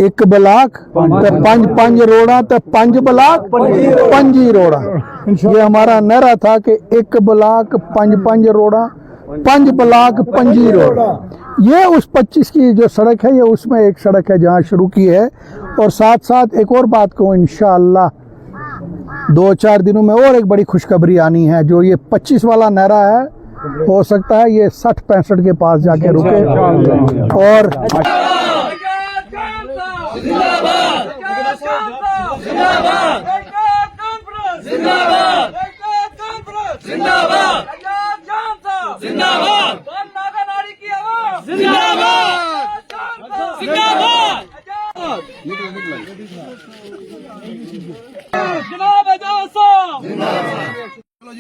एक ब्लाक तो पंज रोड़ा तो 5 ब्लाक 5 रोड़ा। ये हमारा नारा था कि एक ब्लाक 5 रोड़ा 5 ब्लाक 5 रोड़ा। ये उस 25 की जो सड़क है, ये उसमें एक सड़क है जहाँ शुरू की है। और साथ साथ एक और बात कहूँ, इंशाअल्लाह 2-4 दिनों में और एक बड़ी खुशखबरी आनी है। जो ये 25 वाला नारा है, हो सकता है ये 60-65 के पास जाके रुके। और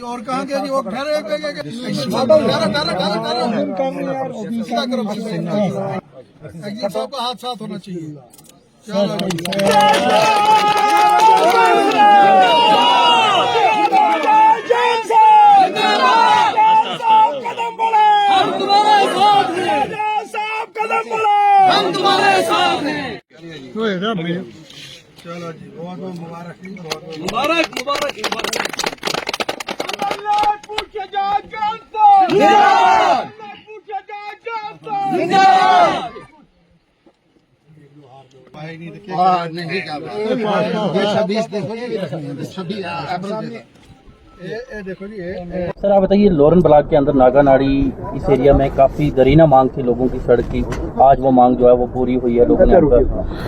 और कहाँ गया जी? वो ठहरे एग्जिट साहब का हाथ साथ होना चाहिए। चलो चलो जी, बहुत बहुत मुबारक जी, बहुत बहुत मुबारक मुबारक मुबारक। देखो जी, सर आप बताइए, लोरन ब्लॉक के अंदर नागानाड़ी इस एरिया में काफी दरीना मांग थी लोगों की सड़क की। आज वो मांग जो है वो पूरी हुई है, लोगों ने आपका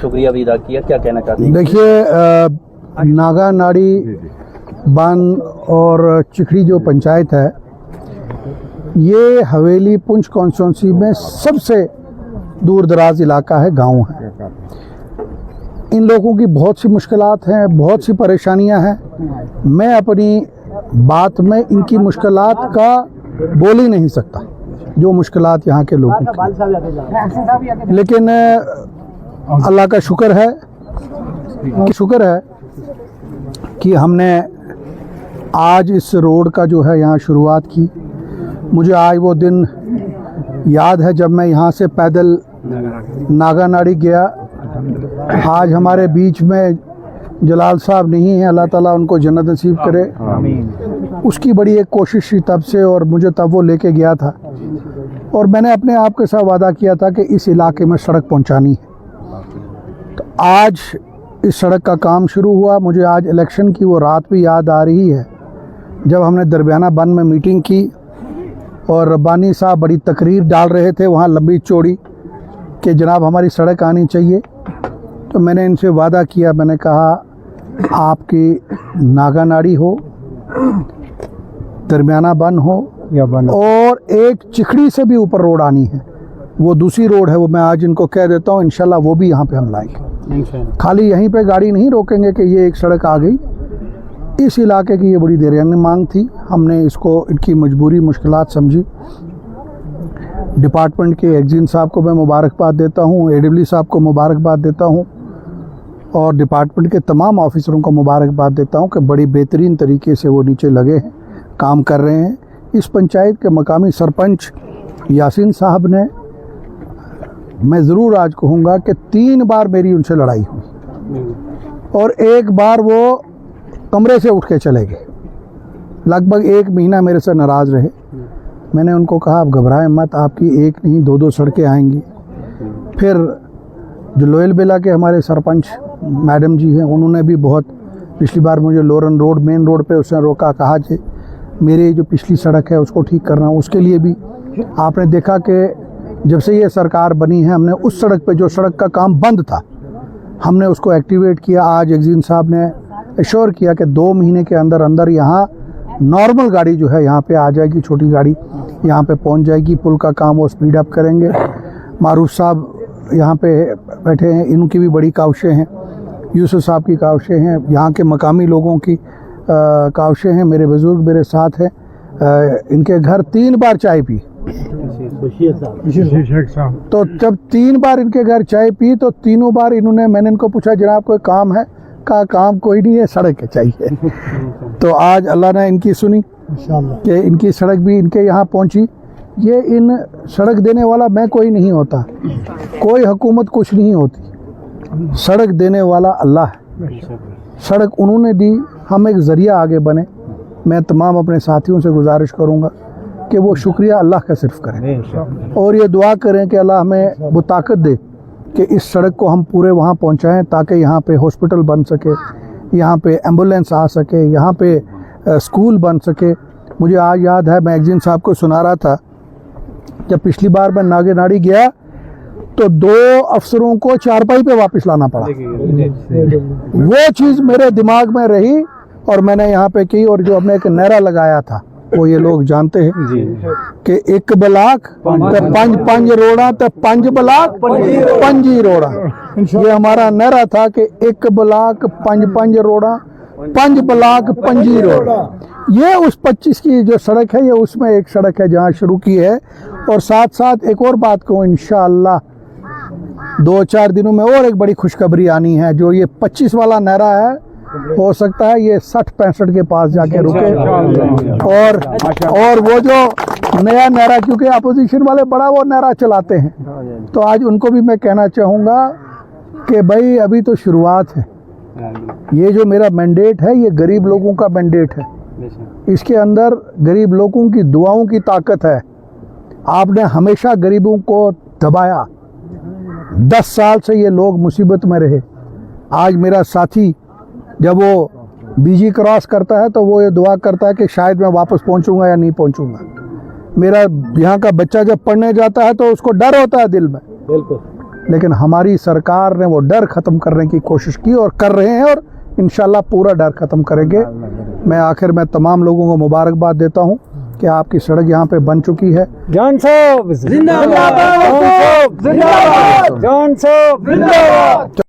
शुक्रिया भी अदा किया। क्या कहना चाहते हैं? देखिए, नागानाड़ी बान और चिखड़ी जो पंचायत है, ये हवेली पुंछ कॉन्स्टिट्यूंसी में सबसे दूर दराज इलाका है, गांव है। इन लोगों की बहुत सी मुश्किलात हैं, बहुत सी परेशानियां हैं। मैं अपनी बात में इनकी मुश्किलात का बोल ही नहीं सकता, जो मुश्किलात यहाँ के लोगों की। लेकिन अल्लाह का शुक्र है कि हमने आज इस रोड का जो है यहाँ शुरुआत की। मुझे आज वो दिन याद है जब मैं यहाँ से पैदल नागानाड़ी गया। आज हमारे बीच में जलाल साहब नहीं है, अल्लाह ताला उनको जन्नत नसीब करे। उसकी बड़ी एक कोशिश थी तब से, और मुझे तब वो लेके गया था। और मैंने अपने आप के साथ वादा किया था कि इस इलाके में सड़क पहुंचानी है। तो आज इस सड़क का काम शुरू हुआ। मुझे आज इलेक्शन की वो रात भी याद आ रही है जब हमने दरमियाना बन में मीटिंग की और रब्बानी साहब बड़ी तकरीर डाल रहे थे वहाँ लंबी चौड़ी कि जनाब हमारी सड़क आनी चाहिए। तो मैंने इनसे वादा किया, मैंने कहा आपकी नागानाड़ी हो, दरमियाना बन हो और एक चिखड़ी से भी ऊपर रोड आनी है। वो दूसरी रोड है, वो मैं आज इनको कह देता हूँ, इंशाल्लाह वो भी यहाँ पे हम लाएंगे। खाली यहीं पे गाड़ी नहीं रोकेंगे कि ये एक सड़क आ गई। इस इलाके की ये बड़ी देरानी मांग थी, हमने इसको इनकी मजबूरी मुश्किलात समझी। डिपार्टमेंट के एग्जिन साहब को मैं मुबारकबाद देता हूँ, एडब्ल्यू साहब को मुबारकबाद देता हूँ और डिपार्टमेंट के तमाम ऑफिसरों को मुबारकबाद देता हूँ कि बड़ी बेहतरीन तरीके से वो नीचे लगे हैं, काम कर रहे हैं। इस पंचायत के मकामी सरपंच यासीन साहब ने, मैं ज़रूर आज कहूँगा कि 3 बार मेरी उनसे लड़ाई हुई और एक बार वो कमरे से उठ के चले गए। लगभग 1 महीना मेरे से नाराज़ रहे। मैंने उनको कहा आप घबराएं मत, आपकी एक नहीं 2-2 सड़कें आएंगी। फिर जो लोयल बेला के हमारे सरपंच मैडम जी हैं, उन्होंने भी बहुत, पिछली बार मुझे लोरन रोड मेन रोड पे उसने रोका, कहा कि मेरी जो पिछली सड़क है उसको ठीक करना। उसके लिए भी आपने देखा कि जब से ये सरकार बनी है हमने उस सड़क पे जो सड़क का काम बंद था हमने उसको एक्टिवेट किया। आज एग्जिन साहब ने एश्योर किया कि 2 महीने के अंदर अंदर यहाँ नॉर्मल गाड़ी जो है यहाँ पे आ जाएगी, छोटी गाड़ी यहाँ पे पहुँच जाएगी। पुल का काम वो स्पीड अप करेंगे। मारूफ साहब यहाँ पे बैठे हैं, इनकी भी बड़ी काविशें हैं, यूसुफ साहब की काविशें हैं, यहाँ के मकामी लोगों की काविशें हैं, मेरे बुजुर्ग मेरे साथ हैं। इनके घर 3 बार चाय पी, तो जब 3 बार इनके घर चाय पी तो तीनों बार इन्होंने, मैंने इनको पूछा जनाब कोई काम है, कहा काम कोई नहीं है, सड़क चाहिए। तो आज अल्लाह ने इनकी सुनी कि इनकी सड़क भी इनके यहाँ पहुँची। ये इन सड़क देने वाला मैं कोई नहीं होता, कोई हुकूमत कुछ नहीं होती। सड़क देने वाला अल्लाह है, सड़क उन्होंने दी, हम एक ज़रिया आगे बने। मैं तमाम अपने साथियों से गुजारिश करूँगा कि वो शुक्रिया अल्लाह का सिर्फ करें और ये दुआ करें कि अल्लाह हमें वो ताकत दे कि इस सड़क को हम पूरे वहाँ पहुँचाएँ ताकि यहाँ पे हॉस्पिटल बन सके, यहाँ पे एम्बुलेंस आ सके, यहाँ पे स्कूल बन सके। मुझे आज याद है, मैं एक दिन साहब को सुना रहा था, जब पिछली बार मैं नागेनाड़ी गया तो 2 अफसरों को चारपाई पे वापस लाना पड़ा। वो चीज़ मेरे दिमाग में रही और मैंने यहाँ पे की। और जो हमने एक नारा लगाया था वो ये लोग जानते हैं कि 1 ब्लाक तो 5 रोड़ा तो 5 ब्लाक 5 रोड़ा। ये हमारा नारा था कि 1 ब्लाक 5 रोड़ा 5 ब्लाक 5 रोड़ा। ये उस 25 की जो सड़क है, ये उसमें एक सड़क है जहाँ शुरू की है। और साथ साथ एक और बात कहूँ, इंशाअल्लाह 2-4 दिनों में और एक बड़ी खुशखबरी आनी है। जो ये 25 वाला नारा है, हो सकता है ये 60-65 के पास जाके रुके। और वो जो नया नारा, क्योंकि अपोजिशन वाले बड़ा वो नारा चलाते हैं, तो आज उनको भी मैं कहना चाहूँगा कि भाई अभी तो शुरुआत है। ये जो मेरा मैंडेट है, ये गरीब लोगों का मैंडेट है। इसके अंदर गरीब लोगों की दुआओं की ताकत है। आपने हमेशा गरीबों को दबाया, 10 साल से ये लोग मुसीबत में रहे। आज मेरा साथी जब वो बीजी क्रॉस करता है तो वो ये दुआ करता है कि शायद मैं वापस पहुंचूंगा या नहीं पहुंचूंगा। मेरा यहाँ का बच्चा जब पढ़ने जाता है तो उसको डर होता है दिल में, लेकिन हमारी सरकार ने वो डर ख़त्म करने की कोशिश की और कर रहे हैं और इंशाल्लाह पूरा डर ख़त्म करेंगे। मैं आखिर में तमाम लोगों को मुबारकबाद देता हूँ कि आपकी सड़क यहाँ पे बन चुकी है। जॉन साहब जिंदाबाद, जॉन साहब जिंदाबाद, जॉन साहब जिंदाबाद।